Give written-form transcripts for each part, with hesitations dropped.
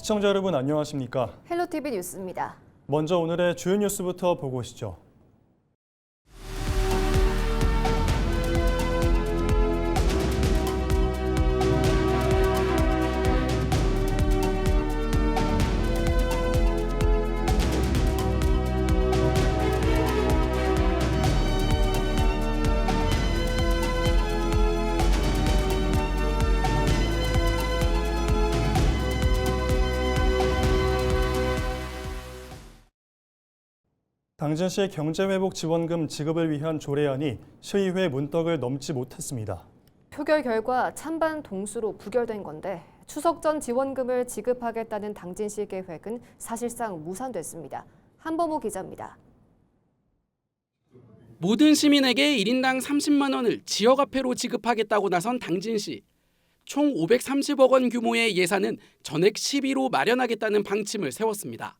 시청자 여러분 안녕하십니까? 헬로티비 뉴스입니다. 먼저 오늘의 주요 뉴스부터 보고 오시죠. 당진시 경제회복지원금 지급을 위한 조례안이 시의회 문턱을 넘지 못했습니다. 표결 결과 찬반 동수로 부결된 건데 추석 전 지원금을 지급하겠다는 당진시 계획은 사실상 무산됐습니다. 한범호 기자입니다. 모든 시민에게 1인당 30만 원을 지역화폐로 지급하겠다고 나선 당진시. 총 530억 원 규모의 예산은 전액 시비로 마련하겠다는 방침을 세웠습니다.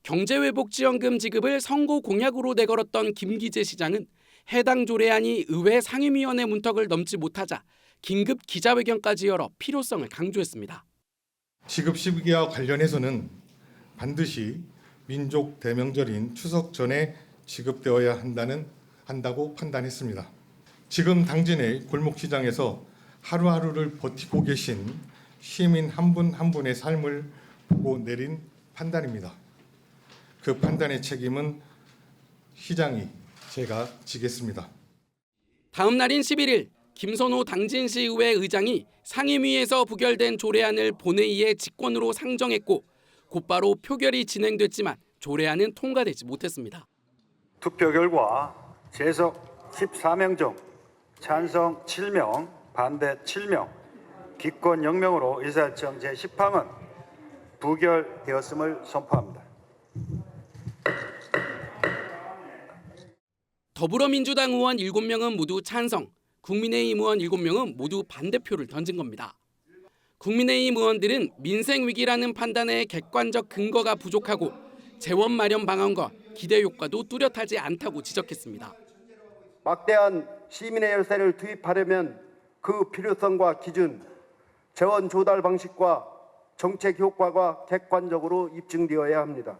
경제회복지원금 지급을 선거 공약으로 내걸었던 김기재 시장은 해당 조례안이 의회 상임위원회 문턱을 넘지 못하자 긴급 기자회견까지 열어 필요성을 강조했습니다. 지급 시기와 관련해서는 반드시 민족 대명절인 추석 전에 지급되어야 한다고 판단했습니다. 지금 당진의 골목시장에서 하루하루를 버티고 계신 시민 한 분 한 분의 삶을 보고 내린 판단입니다. 그 판단의 책임은 시장이 제가 지겠습니다. 다음 날인 11일 김선호 당진시의회 의장이 상임위에서 부결된 조례안을 본회의에 직권으로 상정했고 곧바로 표결이 진행됐지만 조례안은 통과되지 못했습니다. 투표 결과 재석 14명 중 찬성 7명, 반대 7명, 기권 0명으로 의사일정 제10항은 부결되었음을 선포합니다. 더불어민주당 의원 7명은 모두 찬성, 국민의힘 의원 7명은 모두 반대표를 던진 겁니다. 국민의힘 의원들은 민생 위기라는 판단에 객관적 근거가 부족하고 재원 마련 방안과 기대 효과도 뚜렷하지 않다고 지적했습니다. 막대한 시민의 열세를 투입하려면 그 필요성과 기준, 재원 조달 방식과 정책 효과가 객관적으로 입증되어야 합니다.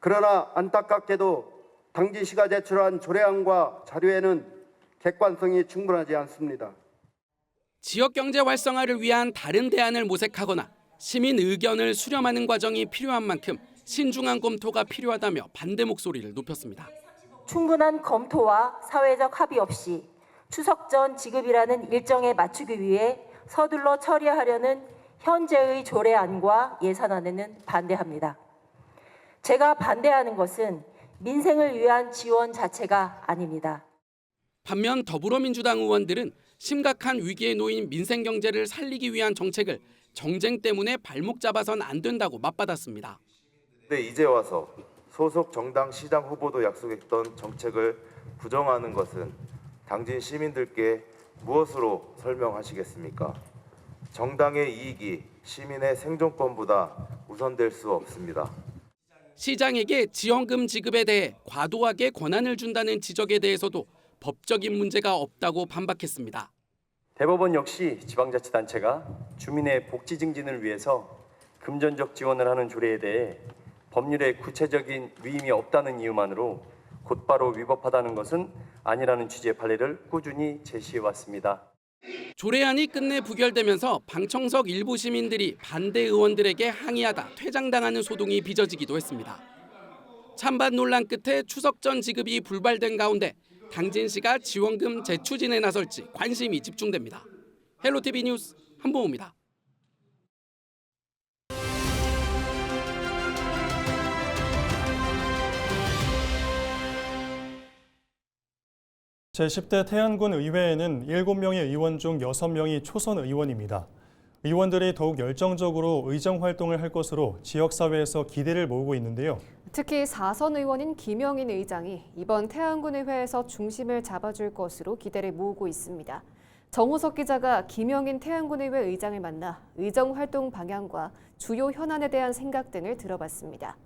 그러나 안타깝게도 당진시가 제출한 조례안과 자료에는 객관성이 충분하지 않습니다. 지역 경제 활성화를 위한 다른 대안을 모색하거나 시민 의견을 수렴하는 과정이 필요한 만큼 신중한 검토가 필요하다며 반대 목소리를 높였습니다. 충분한 검토와 사회적 합의 없이 추석 전 지급이라는 일정에 맞추기 위해 서둘러 처리하려는 현재의 조례안과 예산안에는 반대합니다. 제가 반대하는 것은 민생을 위한 지원 자체가 아닙니다. 반면 더불어민주당 의원들은 심각한 위기에 놓인 민생 경제를 살리기 위한 정책을 정쟁 때문에 발목 잡아선 안 된다고 맞받았습니다. 근데 이제 와서 소속 정당 시장 후보도 약속했던 정책을 부정하는 것은 당진 시민들께 무엇으로 설명하시겠습니까? 정당의 이익이 시민의 생존권보다 우선될 수 없습니다. 시장에게 지원금 지급에 대해 과도하게 권한을 준다는 지적에 대해서도 법적인 문제가 없다고 반박했습니다. 대법원 역시 지방자치단체가 주민의 복지 증진을 위해서 금전적 지원을 하는 조례에 대해 법률에 구체적인 위임이 없다는 이유만으로 곧바로 위법하다는 것은 아니라는 취지의 판례를 꾸준히 제시해왔습니다. 조례안이 끝내 부결되면서 방청석 일부 시민들이 반대 의원들에게 항의하다 퇴장당하는 소동이 빚어지기도 했습니다. 찬반 논란 끝에 추석 전 지급이 불발된 가운데 당진시가 지원금 재추진에 나설지 관심이 집중됩니다. 헬로티비 뉴스 한보호입니다. 제10대 태안군 의회에는 7명의 의원 중 6명이 초선 의원입니다. 의원들이 더욱 열정적으로 의정 활동을 할 것으로 지역사회에서 기대를 모으고 있는데요. 특히 4선 의원인 김영인 의장이 이번 태안군 의회에서 중심을 잡아줄 것으로 기대를 모으고 있습니다. 정호석 기자가 김영인 태안군 의회 의장을 만나 의정 활동 방향과 주요 현안에 대한 생각 등을 들어봤습니다.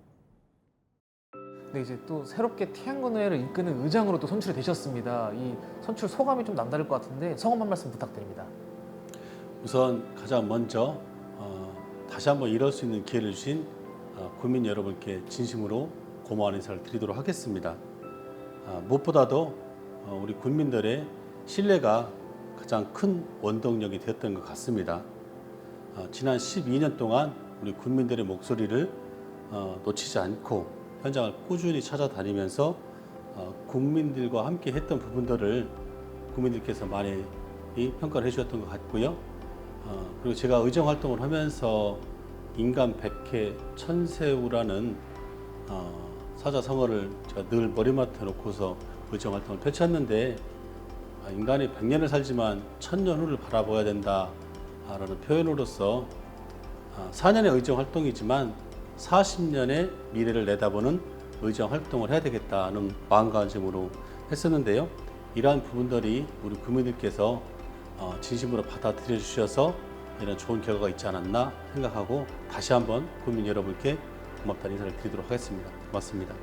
네, 이제 또 새롭게 태안군의회를 이끄는 의장으로 또 선출이 되셨습니다. 이 선출 소감이 좀 남다를 것 같은데 소감 한 말씀 부탁드립니다. 우선 가장 먼저 다시 한번 이럴 수 있는 기회를 주신 국민 여러분께 진심으로 고마운 인사를 드리도록 하겠습니다. 무엇보다도 우리 국민들의 신뢰가 가장 큰 원동력이 되었던 것 같습니다. 지난 12년 동안 우리 국민들의 목소리를 놓치지 않고 현장을 꾸준히 찾아다니면서 국민들과 함께 했던 부분들을 국민들께서 많이 평가를 해주셨던 것 같고요. 그리고 제가 의정 활동을 하면서 인간 백해 천세우라는 사자성어를 제가 늘 머리맡에 놓고서 의정 활동을 펼쳤는데, 인간이 100년을 살지만 1000년 후를 바라봐야 된다라는 표현으로서 4년의 의정 활동이지만 40년의 미래를 내다보는 의정 활동을 해야 되겠다는 마음가짐으로 했었는데요. 이러한 부분들이 우리 국민들께서 진심으로 받아들여 주셔서 이런 좋은 결과가 있지 않았나 생각하고 다시 한번 국민 여러분께 고맙다는 인사를 드리도록 하겠습니다. 고맙습니다.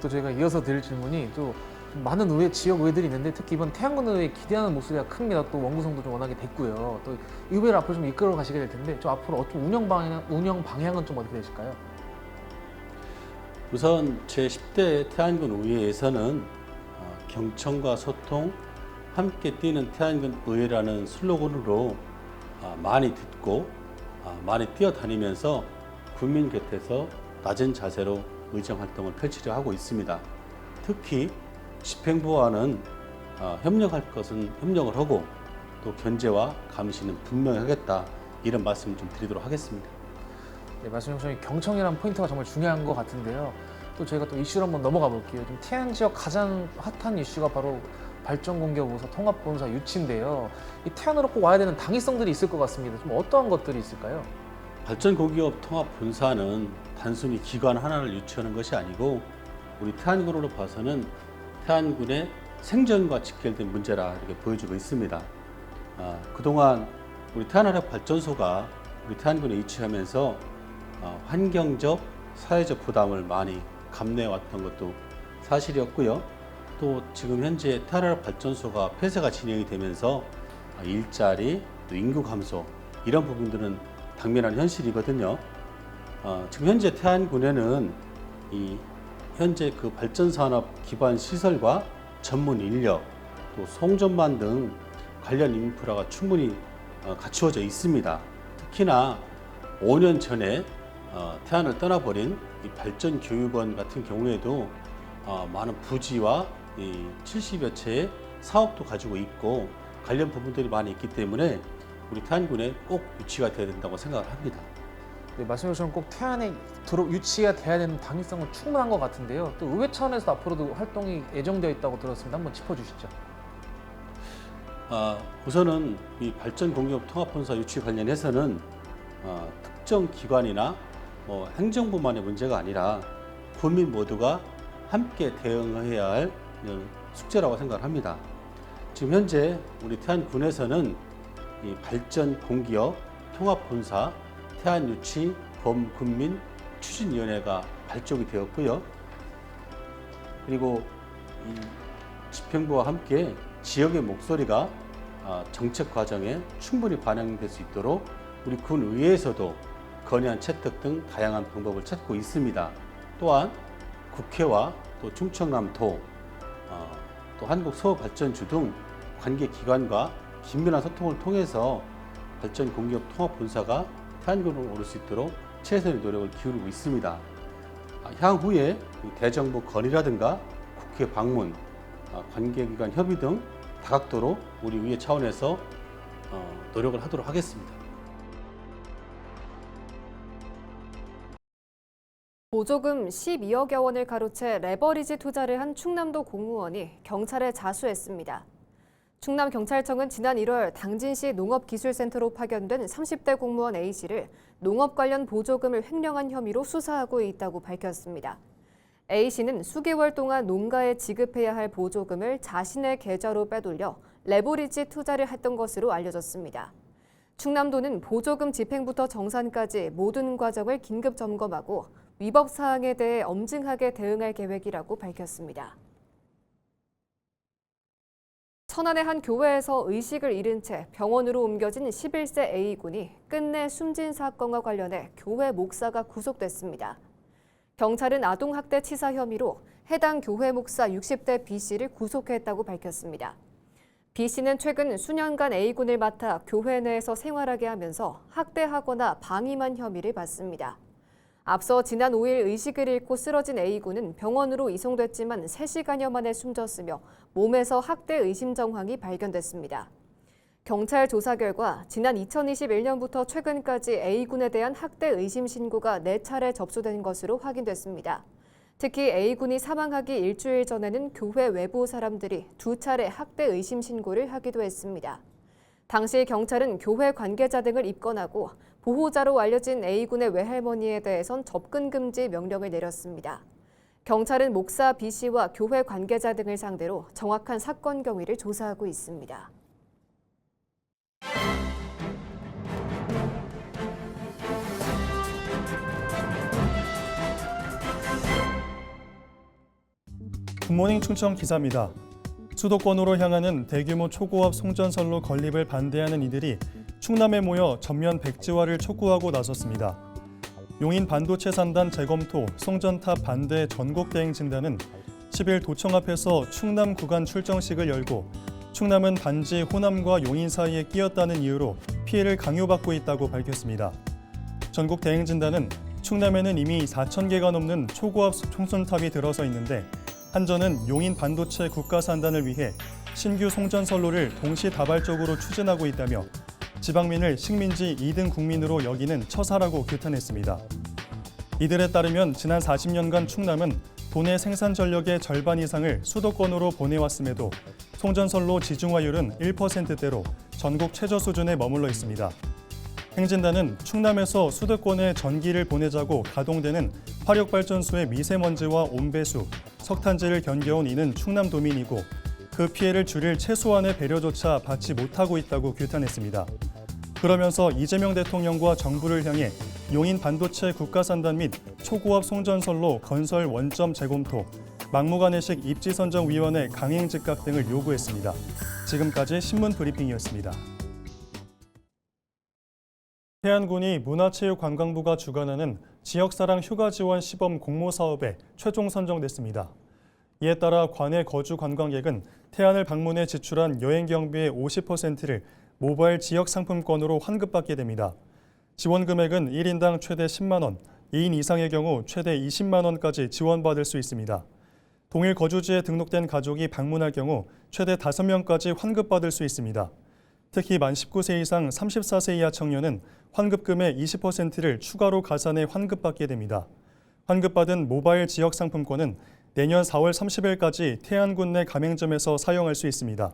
또 저희가 이어서 드릴 질문이 또 많은 지역 의회들이 있는데 특히 이번 태안군 의회에 기대하는 목소리가 큽니다. 또 원구성도 좀 워낙에 됐고요. 또 의회를 앞으로 좀 이끌어 가시게 될 텐데 좀 앞으로 어떤 운영 방향은 좀 어떻게 되실까요? 우선 제10대 태안군 의회에서는 경청과 소통, 함께 뛰는 태안군 의회라는 슬로건으로 많이 듣고 많이 뛰어다니면서 국민 곁에서 낮은 자세로 의정 활동을 펼치려 하고 있습니다. 특히 집행부와는 협력할 것은 협력을 하고 또 견제와 감시는 분명히 하겠다, 이런 말씀 좀 드리도록 하겠습니다. 네, 말씀 주신 경청이라는 포인트가 정말 중요한 것 같은데요. 또 저희가 또 이슈로 한번 넘어가 볼게요. 좀 태안 지역 가장 핫한 이슈가 바로 발전공개보고서 통합본사 유치인데요. 이 태안으로 꼭 와야 되는 당위성들이 있을 것 같습니다. 좀 어떠한 것들이 있을까요? 발전공기업 통합본사는 단순히 기관 하나를 유치하는 것이 아니고 우리 태안군으로 봐서는 태안군의 생존과 직결된 문제라 이렇게 보여주고 있습니다. 그동안 우리 태안화력발전소가 우리 태안군에 위치하면서 환경적, 사회적 부담을 많이 감내해왔던 것도 사실이었고요. 또 지금 현재 태안화력발전소가 폐쇄가 진행이 되면서 일자리, 또 인구 감소, 이런 부분들은 당면한 현실이거든요. 지금 현재 태안군에는 현재 그 발전산업 기반 시설과 전문 인력, 또 송전망 등 관련 인프라가 충분히 갖추어져 있습니다. 특히나 5년 전에 태안을 떠나버린 이 발전교육원 같은 경우에도 많은 부지와 70여 채의 사업도 가지고 있고 관련 부분들이 많이 있기 때문에 우리 태안군에 꼭 유치가 돼야 된다고 생각을 합니다. 네, 말씀하신 꼭 태안에 유치가 돼야 되는 당위성은 충분한 것 같은데요. 또 의회 차원에서 앞으로도 활동이 예정되어 있다고 들었습니다. 한번 짚어주시죠. 우선은 이 발전공기업 통합본사 유치 관련해서는 특정 기관이나 행정부만의 문제가 아니라 국민 모두가 함께 대응해야 할 숙제라고 생각을 합니다. 지금 현재 우리 태안군에서는 이 발전공기업 통합본사 태안유치 범국민 추진위원회가 발족이 되었고요. 그리고 이 집행부와 함께 지역의 목소리가 정책 과정에 충분히 반영될 수 있도록 우리 군의회에서도 건의안 채택 등 다양한 방법을 찾고 있습니다. 또한 국회와 또 충청남도, 또 한국서울발전주 등 관계기관과 긴밀한 소통을 통해서 발전공기업 통합본사가 태안군으로 오를 수 있도록 최선의 노력을 기울이고 있습니다. 향후에 대정부 건의라든가 국회 방문, 관계기관 협의 등 다각도로 우리 의회 차원에서 노력을 하도록 하겠습니다. 보조금 12억여 원을 가로채 레버리지 투자를 한 충남도 공무원이 경찰에 자수했습니다. 충남경찰청은 지난 1월 당진시 농업기술센터로 파견된 30대 공무원 A씨를 농업 관련 보조금을 횡령한 혐의로 수사하고 있다고 밝혔습니다. A씨는 수개월 동안 농가에 지급해야 할 보조금을 자신의 계좌로 빼돌려 레버리지 투자를 했던 것으로 알려졌습니다. 충남도는 보조금 집행부터 정산까지 모든 과정을 긴급 점검하고 위법 사항에 대해 엄중하게 대응할 계획이라고 밝혔습니다. 천안의 한 교회에서 의식을 잃은 채 병원으로 옮겨진 11세 A군이 끝내 숨진 사건과 관련해 교회 목사가 구속됐습니다. 경찰은 아동학대 치사 혐의로 해당 교회 목사 60대 B씨를 구속했다고 밝혔습니다. B씨는 최근 수년간 A군을 맡아 교회 내에서 생활하게 하면서 학대하거나 방임한 혐의를 받습니다. 앞서 지난 5일 의식을 잃고 쓰러진 A군은 병원으로 이송됐지만 3시간여 만에 숨졌으며 몸에서 학대 의심 정황이 발견됐습니다. 경찰 조사 결과 지난 2021년부터 최근까지 A군에 대한 학대 의심 신고가 4차례 접수된 것으로 확인됐습니다. 특히 A군이 사망하기 일주일 전에는 교회 외부 사람들이 2차례 학대 의심 신고를 하기도 했습니다. 당시 경찰은 교회 관계자 등을 입건하고 보호자로 알려진 A군의 외할머니에 대해선 접근 금지 명령을 내렸습니다. 경찰은 목사 B씨와 교회 관계자 등을 상대로 정확한 사건 경위를 조사하고 있습니다. 굿모닝 충청 기사입니다. 수도권으로 향하는 대규모 초고압 송전선로 건립을 반대하는 이들이 충남에 모여 전면 백지화를 촉구하고 나섰습니다. 용인 반도체 산단 재검토 송전탑 반대 전국 대행 진단은 10일 도청 앞에서 충남 구간 출정식을 열고 충남은 단지 호남과 용인 사이에 끼었다는 이유로 피해를 강요받고 있다고 밝혔습니다. 전국 대행 진단은 충남에는 이미 4,000개가 넘는 초고압 송전탑이 들어서 있는데 한전은 용인 반도체 국가산단을 위해 신규 송전선로를 동시다발적으로 추진하고 있다며 지방민을 식민지 2등 국민으로 여기는 처사라고 규탄했습니다. 이들에 따르면 지난 40년간 충남은 도내 생산 전력의 절반 이상을 수도권으로 보내왔음에도 송전선로 지중화율은 1%대로 전국 최저 수준에 머물러 있습니다. 행진단은 충남에서 수도권에 전기를 보내자고 가동되는 화력발전소의 미세먼지와 온배수, 석탄재를 견뎌온 이는 충남도민이고 그 피해를 줄일 최소한의 배려조차 받지 못하고 있다고 규탄했습니다. 그러면서 이재명 대통령과 정부를 향해 용인 반도체 국가산단 및 초고압 송전선로 건설 원점 재검토, 막무가내식 입지선정위원회 강행 즉각 등을 요구했습니다. 지금까지 신문 브리핑이었습니다. 태안군이 문화체육관광부가 주관하는 지역사랑 휴가지원 시범 공모사업에 최종 선정됐습니다. 이에 따라 관내 거주 관광객은 태안을 방문해 지출한 여행경비의 50%를 모바일 지역상품권으로 환급받게 됩니다. 지원 금액은 1인당 최대 10만 원, 2인 이상의 경우 최대 20만 원까지 지원받을 수 있습니다. 동일 거주지에 등록된 가족이 방문할 경우 최대 5명까지 환급받을 수 있습니다. 특히 만 19세 이상 34세 이하 청년은 환급금의 20%를 추가로 가산해 환급받게 됩니다. 환급받은 모바일 지역 상품권은 내년 4월 30일까지 태안군 내 가맹점에서 사용할 수 있습니다.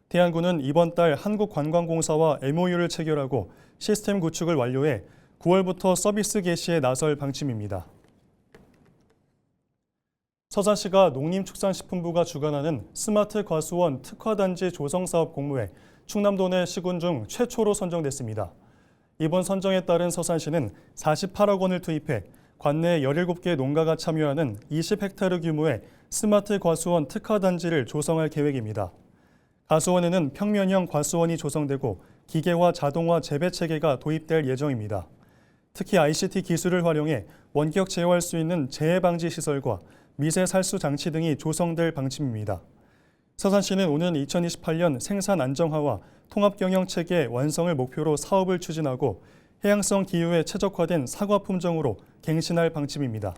태안군은 이번 달 한국관광공사와 MOU를 체결하고 시스템 구축을 완료해 9월부터 서비스 개시에 나설 방침입니다. 서산시가 농림축산식품부가 주관하는 스마트 과수원 특화단지 조성사업 공모에 충남도 내 시군 중 최초로 선정됐습니다. 이번 선정에 따른 서산시는 48억 원을 투입해 관내 17개 농가가 참여하는 20헥타르 규모의 스마트 과수원 특화단지를 조성할 계획입니다. 과수원에는 평면형 과수원이 조성되고 기계화 자동화 재배 체계가 도입될 예정입니다. 특히 ICT 기술을 활용해 원격 제어할 수 있는 재해 방지 시설과 미세 살수 장치 등이 조성될 방침입니다. 서산시는 오는 2028년 생산 안정화와 통합 경영 체계 완성을 목표로 사업을 추진하고 해양성 기후에 최적화된 사과 품종으로 갱신할 방침입니다.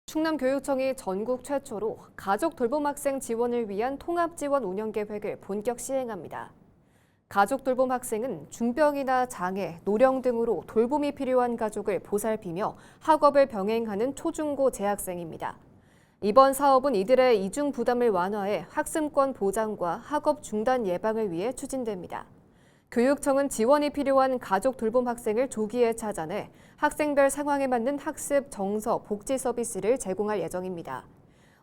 충남교육청이 전국 최초로 가족 돌봄 학생 지원을 위한 통합 지원 운영 계획을 본격 시행합니다. 가족 돌봄 학생은 중병이나 장애, 노령 등으로 돌봄이 필요한 가족을 보살피며 학업을 병행하는 초중고 재학생입니다. 이번 사업은 이들의 이중 부담을 완화해 학습권 보장과 학업 중단 예방을 위해 추진됩니다. 교육청은 지원이 필요한 가족 돌봄 학생을 조기에 찾아내 학생별 상황에 맞는 학습, 정서, 복지 서비스를 제공할 예정입니다.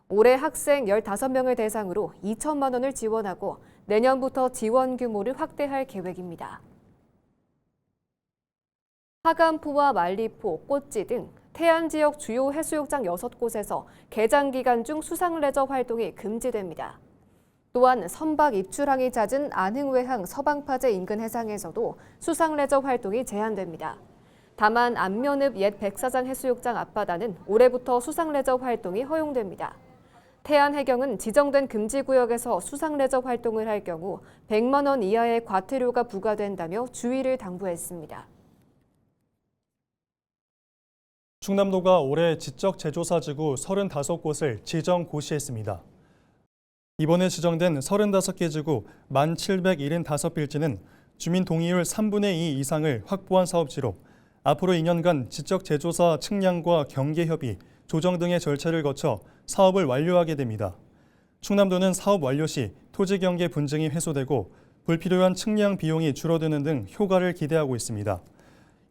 올해 학생 15명을 대상으로 2천만 원을 지원하고 내년부터 지원 규모를 확대할 계획입니다. 하간포와 만리포, 꽃지 등 태안 지역 주요 해수욕장 6곳에서 개장 기간 중 수상 레저 활동이 금지됩니다. 또한 선박 입출항이 잦은 안흥외항 서방파제 인근 해상에서도 수상레저 활동이 제한됩니다. 다만 안면읍 옛 백사장 해수욕장 앞바다는 올해부터 수상레저 활동이 허용됩니다. 태안해경은 지정된 금지구역에서 수상레저 활동을 할 경우 100만 원 이하의 과태료가 부과된다며 주의를 당부했습니다. 충남도가 올해 지적재조사지구 35곳을 지정 고시했습니다. 이번에 지정된 35개 지구 1,775필지는 주민 동의율 3분의 2 이상을 확보한 사업지로 앞으로 2년간 지적재조사 측량과 경계협의, 조정 등의 절차를 거쳐 사업을 완료하게 됩니다. 충남도는 사업 완료 시 토지 경계 분쟁이 해소되고 불필요한 측량 비용이 줄어드는 등 효과를 기대하고 있습니다.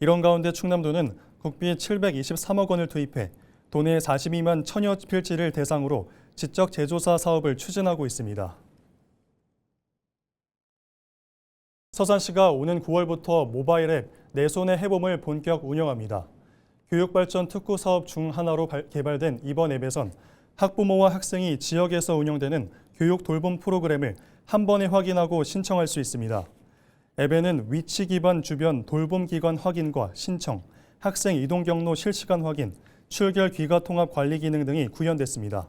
이런 가운데 충남도는 국비 723억 원을 투입해 도내 42만 천여 필지를 대상으로 지적 재조사 사업을 추진하고 있습니다. 서산시가 오는 9월부터 모바일 앱 내 손의 해봄을 본격 운영합니다. 교육발전 특구 사업 중 하나로 개발된 이번 앱에선 학부모와 학생이 지역에서 운영되는 교육 돌봄 프로그램을 한 번에 확인하고 신청할 수 있습니다. 앱에는 위치 기반 주변 돌봄 기관 확인과 신청, 학생 이동 경로 실시간 확인, 출결 귀가 통합 관리 기능 등이 구현됐습니다.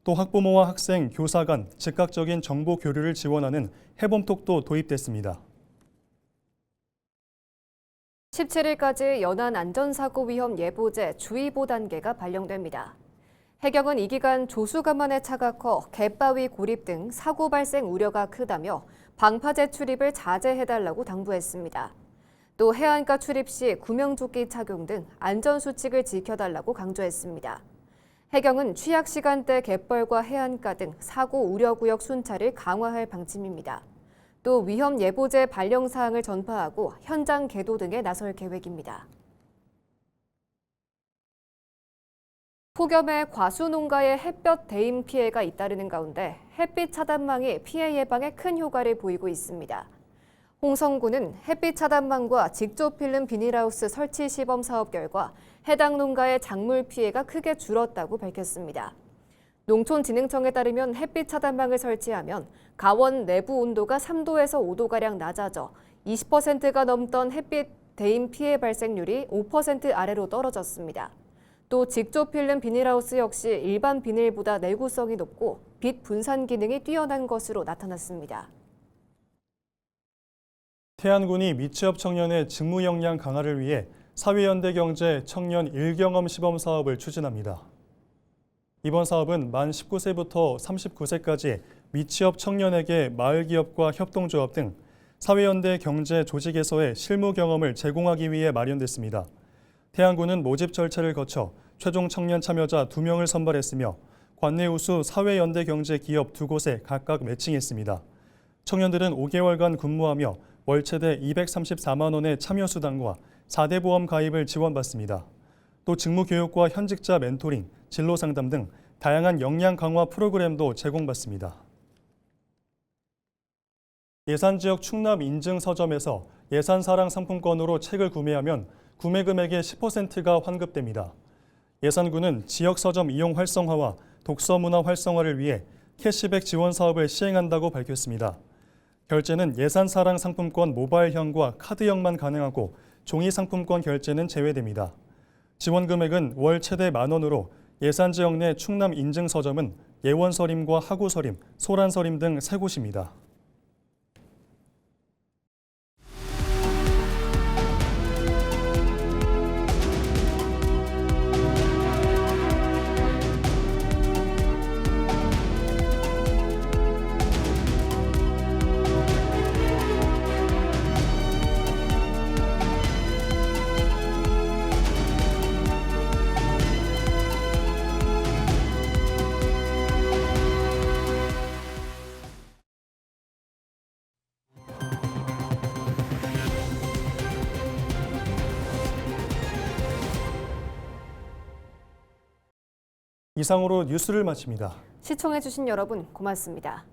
또 학부모와 학생, 교사 간 즉각적인 정보 교류를 지원하는 해봄톡도 도입됐습니다. 17일까지 연안 안전사고 위험 예보제 주의보 단계가 발령됩니다. 해경은 이 기간 조수간만의 차가 커 갯바위 고립 등 사고 발생 우려가 크다며 방파제 출입을 자제해달라고 당부했습니다. 또 해안가 출입 시 구명조끼 착용 등 안전수칙을 지켜달라고 강조했습니다. 해경은 취약 시간대 갯벌과 해안가 등 사고 우려구역 순찰을 강화할 방침입니다. 또 위험 예보제 발령 사항을 전파하고 현장 계도 등에 나설 계획입니다. 폭염에 과수농가에 햇볕 대임 피해가 잇따르는 가운데 햇빛 차단망이 피해 예방에 큰 효과를 보이고 있습니다. 홍성군은 햇빛 차단망과 직조 필름 비닐하우스 설치 시범 사업 결과 해당 농가의 작물 피해가 크게 줄었다고 밝혔습니다. 농촌진흥청에 따르면 햇빛 차단망을 설치하면 가원 내부 온도가 3도에서 5도가량 낮아져 20%가 넘던 햇빛 대임 피해 발생률이 5% 아래로 떨어졌습니다. 또 직조 필름 비닐하우스 역시 일반 비닐보다 내구성이 높고 빛 분산 기능이 뛰어난 것으로 나타났습니다. 태안군이 미취업 청년의 직무 역량 강화를 위해 사회연대경제 청년 일경험 시범 사업을 추진합니다. 이번 사업은 만 19세부터 39세까지 미취업 청년에게 마을기업과 협동조합 등 사회연대 경제 조직에서의 실무 경험을 제공하기 위해 마련됐습니다. 태안군은 모집 절차를 거쳐 최종 청년 참여자 2명을 선발했으며 관내 우수 사회연대 경제 기업 2곳에 각각 매칭했습니다. 청년들은 5개월간 근무하며 월 최대 234만 원의 참여수당과 4대 보험 가입을 지원받습니다. 또 직무교육과 현직자 멘토링, 진로상담 등 다양한 역량 강화 프로그램도 제공받습니다. 예산지역 충남 인증 서점에서 예산사랑 상품권으로 책을 구매하면 구매 금액의 10%가 환급됩니다. 예산군은 지역 서점 이용 활성화와 독서 문화 활성화를 위해 캐시백 지원 사업을 시행한다고 밝혔습니다. 결제는 예산사랑 상품권 모바일형과 카드형만 가능하고 종이 상품권 결제는 제외됩니다. 지원 금액은 월 최대 만 원으로 예산지역 내 충남 인증서점은 예원서림과 하구서림, 소란서림 등 3곳입니다. 이상으로 뉴스를 마칩니다. 시청해주신 여러분 고맙습니다.